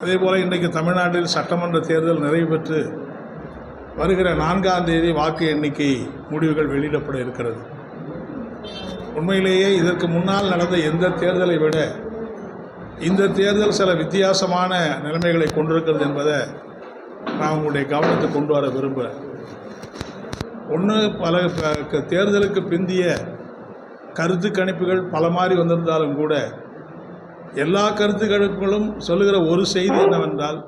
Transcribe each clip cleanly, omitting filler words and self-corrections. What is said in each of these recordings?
அதேபோல் இன்றைக்கு தமிழ்நாட்டில் சட்டமன்ற தேர்தல் நிறைவு பெற்று வருகிற 4ஆம் தேதி வாக்கு எண்ணிக்கை முடிவுகள் வெளியிடப்பட இருக்கிறது. உண்மையிலேயே இதற்கு முன்னால் நடந்த எந்த தேர்தலை விட இந்த தேர்தல் சில வித்தியாசமான நிலைமைகளை கொண்டிருக்கிறது என்பதை நான் உங்களுடைய கவனத்தை கொண்டு வர விரும்புகிறேன். ஒன்று, பல தேர்தலுக்கு பிந்திய கருத்து கணிப்புகள் பல மாதிரி வந்திருந்தாலும் கூட எல்லா கருத்து கணிப்புகளும் சொல்லுகிற ஒரு செய்தி என்னவென்றால்,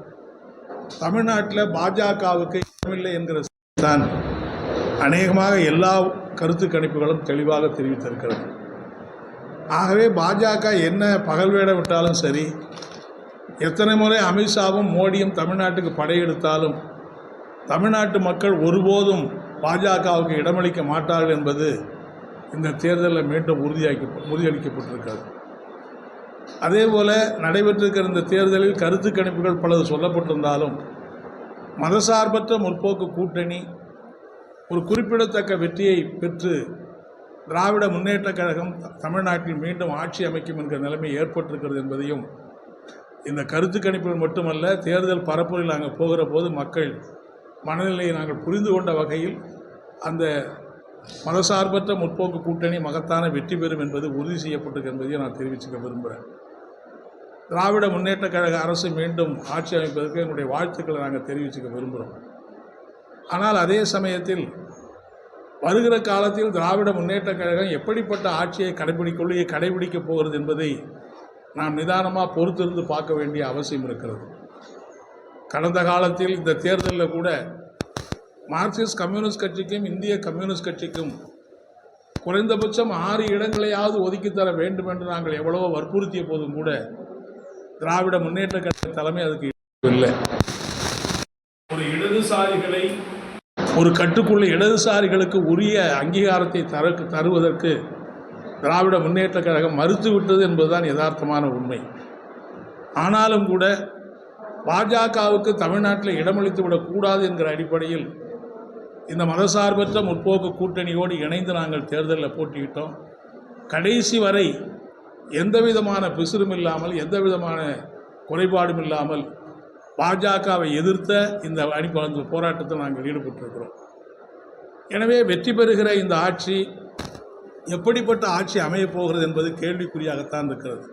தமிழ்நாட்டில் பாஜகவுக்கு இடமில்லை என்கிற தான் அநேகமாக எல்லா கருத்து கணிப்புகளும் தெளிவாக தெரிவித்திருக்கிறது. ஆகவே பாஜக என்ன பகல் வேட விட்டாலும் சரி, எத்தனை முறை அமித்ஷாவும் மோடியும் தமிழ்நாட்டுக்கு படையெடுத்தாலும் தமிழ்நாட்டு மக்கள் ஒருபோதும் பாஜகவுக்கு இடமளிக்க மாட்டார்கள் என்பது இந்த தேர்தலில் மீண்டும் உறுதியளிக்கப்பட்டிருக்கிறது. அதேபோல் நடைபெற்றிருக்கிற இந்த தேர்தலில் கருத்து கணிப்புகள் பலது சொல்லப்பட்டிருந்தாலும் மதசார்பற்ற முற்போக்கு கூட்டணி ஒரு குறிப்பிடத்தக்க வெற்றியை பெற்று திராவிட முன்னேற்றக் கழகம் தமிழ்நாட்டில் மீண்டும் ஆட்சி அமைக்கும் என்கிற நிலைமை ஏற்பட்டிருக்கிறது என்பதையும் இந்த கருத்து கணிப்புகள் மட்டுமல்ல, தேர்தல் பரப்புரையில் நாங்கள் போகிற போது மக்கள் மனநிலையை நாங்கள் புரிந்து கொண்ட வகையில் அந்த மதசார்பற்ற முற்போக்கு கூட்டணி மகத்தான வெற்றி பெறும் என்பது உறுதி செய்யப்பட்டிருக்கு என்பதையும் நான் தெரிவிச்சுக்க விரும்புகிறேன். திராவிட முன்னேற்றக் கழக அரசு மீண்டும் ஆட்சி அமைப்பதற்கு என்னுடைய வாழ்த்துக்களை நாங்கள் தெரிவிச்சுக்க விரும்புகிறோம். ஆனால் அதே சமயத்தில் வருகிற காலத்தில் திராவிட முன்னேற்றக் கழகம் எப்படிப்பட்ட ஆட்சியை கடைபிடிக்கப் போகிறது என்பதை நாம் நிதானமாக பொறுத்திருந்து பார்க்க வேண்டிய அவசியம் இருக்கிறது. கடந்த காலத்தில் இந்த தேர்தலில் கூட மார்க்சிஸ்ட் கம்யூனிஸ்ட் கட்சிக்கும் இந்திய கம்யூனிஸ்ட் கட்சிக்கும் குறைந்தபட்சம் 6 இடங்களையாவது ஒதுக்கித்தர வேண்டும் என்று நாங்கள் எவ்வளவோ வற்புறுத்திய போதும் கூட திராவிட முன்னேற்ற கழக தலைமை அதுக்கு இல்லை. ஒரு இடதுசாரிகளை ஒரு கட்டுக்குள்ள இடதுசாரிகளுக்கு உரிய அங்கீகாரத்தை தருவதற்கு திராவிட முன்னேற்ற கழகம் மறுத்துவிட்டது என்பதுதான் யதார்த்தமான உண்மை. ஆனாலும் கூட பாஜகவுக்கு தமிழ்நாட்டில் இடமளித்து விடக்கூடாது என்கிற அடிப்படையில் இந்த மதசார்பற்ற முற்போக்கு கூட்டணியோடு இணைந்து நாங்கள் தேர்தலில் போட்டியிட்டோம். கடைசி வரை எந்த விதமான பிசுறும் இல்லாமல், எந்த விதமான குறைபாடும் இல்லாமல் பாஜகவை எதிர்த்த இந்த போராட்டத்தில் நாங்கள் ஈடுபட்டிருக்கிறோம். எனவே வெற்றி பெறுகிற இந்த ஆட்சி எப்படிப்பட்ட ஆட்சி அமையப் போகிறது என்பது கேள்விக்குறியாகத்தான் இருக்கிறது.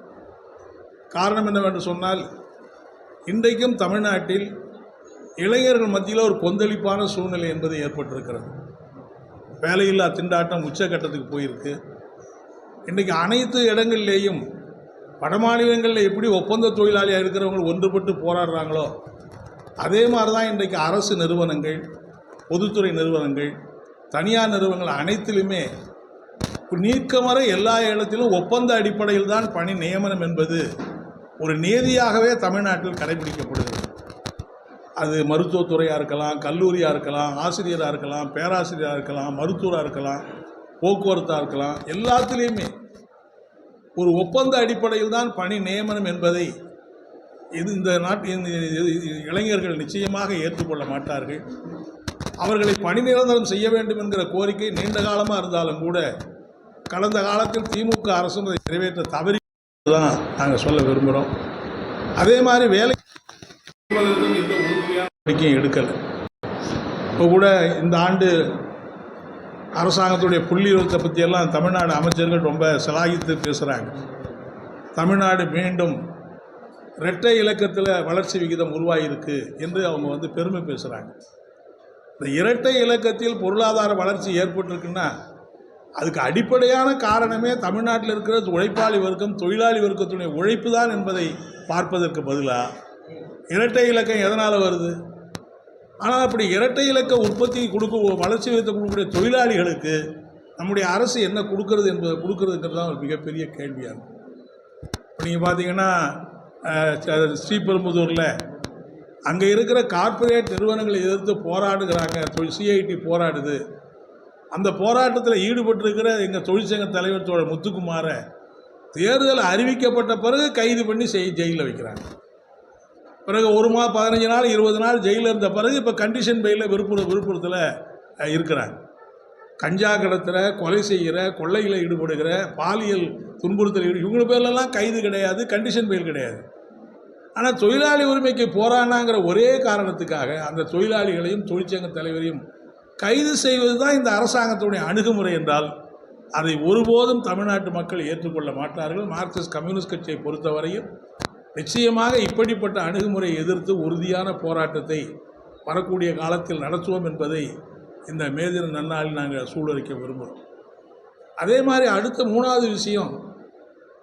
காரணம் என்னவென்று சொன்னால், இன்றைக்கும் தமிழ்நாட்டில் இளைஞர்கள் மத்தியில் ஒரு கொந்தளிப்பான சூழ்நிலை என்பது ஏற்பட்டிருக்கிறது. வேலையில்லா திண்டாட்டம் உச்சக்கட்டத்துக்கு போயிருக்கு. இன்றைக்கு அனைத்து இடங்கள்லேயும் வடமாநிலங்களில் எப்படி ஒப்பந்த தொழிலாளியாக இருக்கிறவங்க ஒன்றுபட்டு போராடுறாங்களோ அதே மாதிரி தான் இன்றைக்கு அரசு நிறுவனங்கள், பொதுத்துறை நிறுவனங்கள், தனியார் நிறுவனங்கள் அனைத்திலுமே நீக்கமற எல்லா இடத்திலும் ஒப்பந்த அடிப்படையில் தான் பணி நியமனம் என்பது ஒரு நீதியாகவே தமிழ்நாட்டில் கடைபிடிக்கப்படுகிறது. அது மருத்துவத்துறையாக இருக்கலாம், கல்லூரியாக இருக்கலாம், ஆசிரியராக இருக்கலாம், பேராசிரியராக இருக்கலாம், மருத்துவராக இருக்கலாம், போக்குவரத்தாக இருக்கலாம், எல்லாத்துலேயுமே ஒரு ஒப்பந்த அடிப்படையில் தான் பணி நியமனம் என்பதை இந்த நாட்டின் இளைஞர்கள் நிச்சயமாக ஏற்றுக்கொள்ள மாட்டார்கள். அவர்களை பணி நிரந்தரம் செய்ய வேண்டும் என்கிற கோரிக்கை நீண்ட காலமாக இருந்தாலும் கூட கடந்த காலத்தில் திமுக அரசும் அதை நிறைவேற்ற தவறி தான் நாங்கள் சொல்ல விரும்புகிறோம். அதே மாதிரி வேலை எந்த உறுதியான நடவடிக்கையும் எடுக்கலை. இப்போ கூட இந்த ஆண்டு அரசாங்கத்துடைய புள்ளி விவரத்தை பற்றியெல்லாம் தமிழ்நாடு அமைச்சர்கள் ரொம்ப சிலாகித்து பேசுகிறாங்க. தமிழ்நாடு மீண்டும் இரட்டை இலக்கத்தில் வளர்ச்சி விகிதம் உருவாகியிருக்கு என்று அவங்க பெருமை பேசுகிறாங்க. இந்த இரட்டை இலக்கத்தில் பொருளாதார வளர்ச்சி ஏற்பட்டிருக்குன்னா அதுக்கு அடிப்படையான காரணமே தமிழ்நாட்டில் இருக்கிற உழைப்பாளி வர்க்கம், தொழிலாளி வர்க்கத்துடைய உழைப்பு தான் என்பதை பார்ப்பதற்கு பதிலாக இரட்டை இலக்கம் எதனால் வருது? ஆனால் அப்படி இரட்டை இலக்க உற்பத்தி வளர்ச்சி விகிதத்தை கொடுக்கக்கூடிய தொழிலாளிகளுக்கு நம்முடைய அரசு என்ன கொடுக்கறதுங்கிறது தான் ஒரு மிகப்பெரிய கேள்வியாக இருக்கும். இப்போ நீங்கள் பார்த்தீங்கன்னா ஸ்ரீபெரும்புதூரில் அங்கே இருக்கிற கார்ப்பரேட் நிறுவனங்களை எதிர்த்து போராடுகிறாங்க. சிஐடி போராடுது. அந்த போராட்டத்தில் ஈடுபட்டிருக்கிற எங்கள் தொழிற்சங்க தலைவர் தோழர் முத்துக்குமாரை தேர்தல் அறிவிக்கப்பட்ட பிறகு கைது பண்ணி ஜெயிலில் வைக்கிறாங்க. பிறகு 1 மாதம் 15 நாள் 20 நாள் ஜெயிலில் இருந்த பிறகு இப்போ கண்டிஷன் பெயிலில் விழுப்புரத்தில் இருக்கிறாங்க. கஞ்சா கடத்துகிற, கொலை செய்கிற, கொள்ளையில் ஈடுபடுகிற, பாலியல் துன்புறுத்தல் இவங்க பேர்லெல்லாம் கைது கிடையாது, கண்டிஷன் பெயில் கிடையாது. ஆனால் தொழிலாளி உரிமைக்கு போராடினாங்கிற ஒரே காரணத்துக்காக அந்த தொழிலாளிகளையும் தொழிற்சங்க தலைவரையும் கைது செய்வது தான் இந்த அரசாங்கத்துடைய அணுகுமுறை என்றால் அதை ஒருபோதும் தமிழ்நாட்டு மக்கள் ஏற்றுக்கொள்ள மாட்டார்கள். மார்க்சிஸ்ட் கம்யூனிஸ்ட் கட்சியை பொறுத்தவரையில் நிச்சயமாக இப்படிப்பட்ட அணுகுமுறையை எதிர்த்து உறுதியான போராட்டத்தை வரக்கூடிய காலத்தில் நடத்துவோம் என்பதை இந்த மே தின நன்னாளில் நாங்கள் சூழலிக்க விரும்புகிறோம். அதே மாதிரி அடுத்த மூணாவது விஷயம்,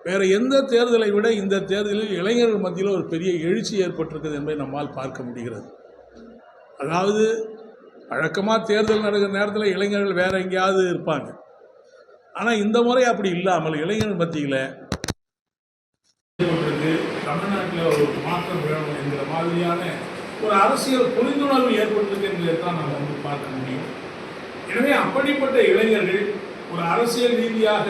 வேறு எந்த தேர்தலை விட இந்த தேர்தலில் இளைஞர்கள் மத்தியில் ஒரு பெரிய எழுச்சி ஏற்பட்டிருக்கிறது என்பதை நம்மால் பார்க்க முடிகிறது. அதாவது வழக்கமாக தேர்தல் நடக்கிற நேரத்தில் இளைஞர்கள் வேறு எங்கேயாவது இருப்பாங்க. ஆனால் இந்த முறை அப்படி இல்லாமல் இளைஞர்கள் மத்தியில் தமிழ்நாட்டில் ஒரு மாற்றம் வேணும் என்கிற மாதிரியான ஒரு அரசியல் புரிந்துணர்வு ஏற்பட்டிருக்கு என்பதை தான் நம்ம வந்து பார்க்க முடியும். எனவே அப்படிப்பட்ட இளைஞர்கள் ஒரு அரசியல் ரீதியாக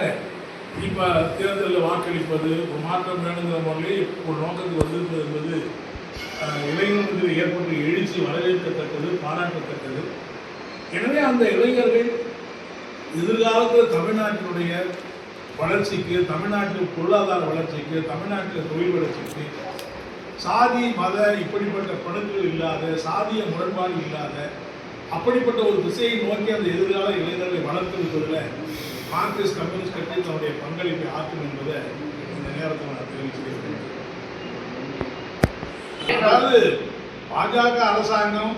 இப்போ தேர்தலில் வாக்களிப்பது ஒரு மாற்றம் வேணுங்கிற முறையிலே ஒரு நோக்கத்துக்கு வந்திருப்பது என்பது இளைஞர்களுக்கு ஏற்பட்ட எழுச்சி வரவேற்கத்தக்கது, பாராட்டத்தக்கது. எனவே அந்த இளைஞர்கள் எதிர்காலத்தில் தமிழ்நாட்டினுடைய வளர்ச்சிக்கு, தமிழ்நாட்டு பொருளாதார வளர்ச்சிக்கு, தமிழ்நாட்டில் தொழில் வளர்ச்சிக்கு சாதி மத இப்படிப்பட்ட பணுக்கள் இல்லாத, சாதிய முரண்பாடு இல்லாத அப்படிப்பட்ட ஒரு திசையை நோக்கி அந்த எதிர்கால இளைஞர்களை வளர்த்தெடுப்பதில் மார்க்சிஸ்ட் கம்யூனிஸ்ட் கட்சி தன்னுடைய பங்களிப்பை ஆற்றும் என்பதை இந்த நேரத்தில் நான் தெரிவிச்சிருக்கிறேன். அதாவது பாஜக அரசாங்கம்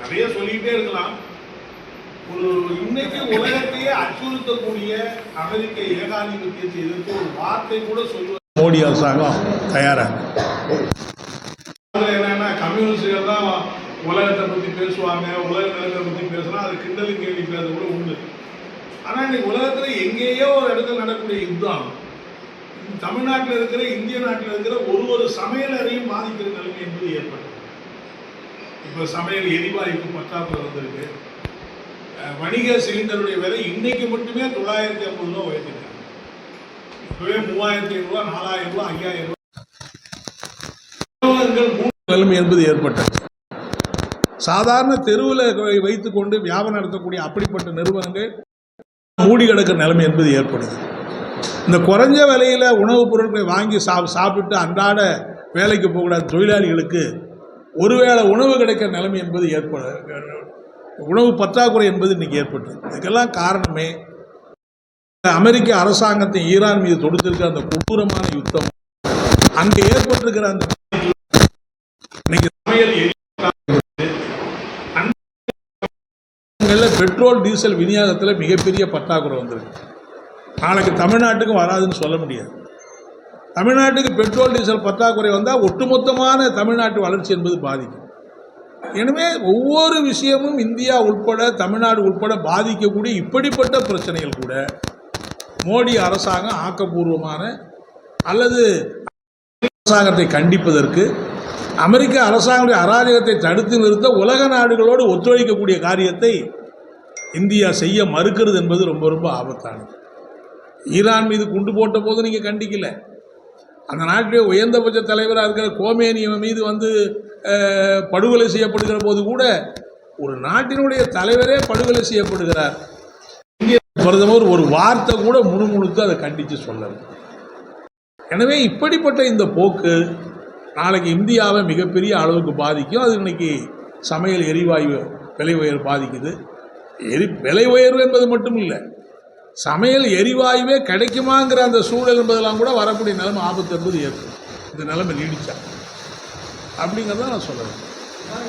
நிறைய சொல்லிக்கிட்டே இருக்கலாம். ஒரு இன்னைக்கு உலகத்தையே அச்சுறுத்தக்கூடிய அமெரிக்க ஏகாதிபத்தியத்தை எதிர்த்து ஒரு வார்த்தை கூட சொல்லுவது மோடி அரசாங்கம் தயாராக. என்னன்னா கம்யூனிஸ்டுகள் தான் உலகத்தை பற்றி பேசுவாங்க, உலக நிலங்களை பற்றி பேசுனா அது கிண்டலு கேள்வி பேசுறது கூட உண்டு. ஆனால் இன்னைக்கு உலகத்தில் எங்கேயோ ஒரு இடத்துல நடக்கக்கூடிய யுத்தம் தமிழ்நாட்டில் இருக்கிற, இந்திய நாட்டில் இருக்கிற ஒரு சமையல் அறையும் பாதிக்கிற நிலைமை என்பது ஏற்பட்டது. இப்போ சமையல் எரிவாயுக்கு பற்றாக்குறை வந்திருக்கு. வணிக சிலிண்டருடைய விலை இன்னைக்கு மட்டுமே 950 ரூபா உயர்த்திருக்காங்க. இப்பவே 3500 ரூபா, 4000 ரூபா, 5000 ரூபா நிலைமை என்பது ஏற்பட்டது. சாதாரண தெருவில் வைத்துக்கொண்டு வியாபாரம் நடத்தக்கூடிய அப்படிப்பட்ட நிறுவனங்கள் மூடி கிடக்கிற நிலைமை என்பது ஏற்படுது. இந்த குறைஞ்ச விலையில் உணவுப் பொருட்களை வாங்கி சாப்பிட்டு அன்றாட வேலைக்கு போகக்கூடாத தொழிலாளிகளுக்கு ஒருவேளை உணவு கிடைக்கிற நிலைமை என்பது உணவு பற்றாக்குறை என்பது இன்னைக்கு ஏற்பட்டது. இதுக்கெல்லாம் காரணமே அமெரிக்க அரசாங்கத்தின் ஈரான் மீது தொடுத்திருக்கிற அந்த கொடூரமான யுத்தம், அங்கே ஏற்பட்டிருக்கிற அந்த பெட்ரோல் டீசல் விநியோகத்தில் மிகப்பெரிய பற்றாக்குறை வந்திருக்கு. நாளைக்கு தமிழ்நாட்டுக்கும் வராதுன்னு சொல்ல முடியாது. தமிழ்நாட்டுக்கு பெட்ரோல் டீசல் பற்றாக்குறை வந்தால் ஒட்டுமொத்தமான தமிழ்நாட்டு வளர்ச்சி என்பது பாதிக்கும். எனவே ஒவ்வொரு விஷயமும் இந்தியா உட்பட, தமிழ்நாடு உட்பட பாதிக்கக்கூடிய இப்படிப்பட்ட பிரச்சனைகள் கூட மோடி அரசாங்கம் ஆக்கப்பூர்வமான அல்லது அரசாங்கத்தை கண்டிப்பதற்கு, அமெரிக்க அரசாங்கத்துடைய அராஜகத்தை தடுத்து நிறுத்த உலக நாடுகளோடு ஒத்துழைக்கக்கூடிய காரியத்தை இந்தியா செய்ய மறுக்கிறது என்பது ரொம்ப ரொம்ப ஆபத்தானது. ஈரான் மீது குண்டு போட்ட போது நீங்கள் கண்டிக்கல. அந்த நாட்டிலே உயர்ந்தபட்ச தலைவராக இருக்கிற கோமேனி மீது படுகொலை செய்யப்படுகிற போது கூட ஒரு நாட்டினுடைய தலைவரே படுகொலை செய்யப்படுகிறார். இந்திய பிரதமர் ஒரு வார்த்தை கூட முணுமுணுத்து அதை கண்டித்து சொல்லல. எனவே இப்படிப்பட்ட இந்த போக்கு நாளைக்கு இந்தியாவை மிகப்பெரிய அளவுக்கு பாதிக்கும். அது இன்னைக்கு சமையல் எரிவாயு விலை உயர்வு பாதிக்குது. விலை உயர்வு என்பது மட்டும் இல்லை, சமையல் எரிவாயுவே கிடைக்குமாங்கிற அந்த சூழல் என்பதெல்லாம் கூட வரக்கூடிய நிலைமை ஆபத்து என்பது ஏற்படும். இந்த நிலைமை நீடிச்சா அப்படிங்கிறத நான் சொல்லுவேன்.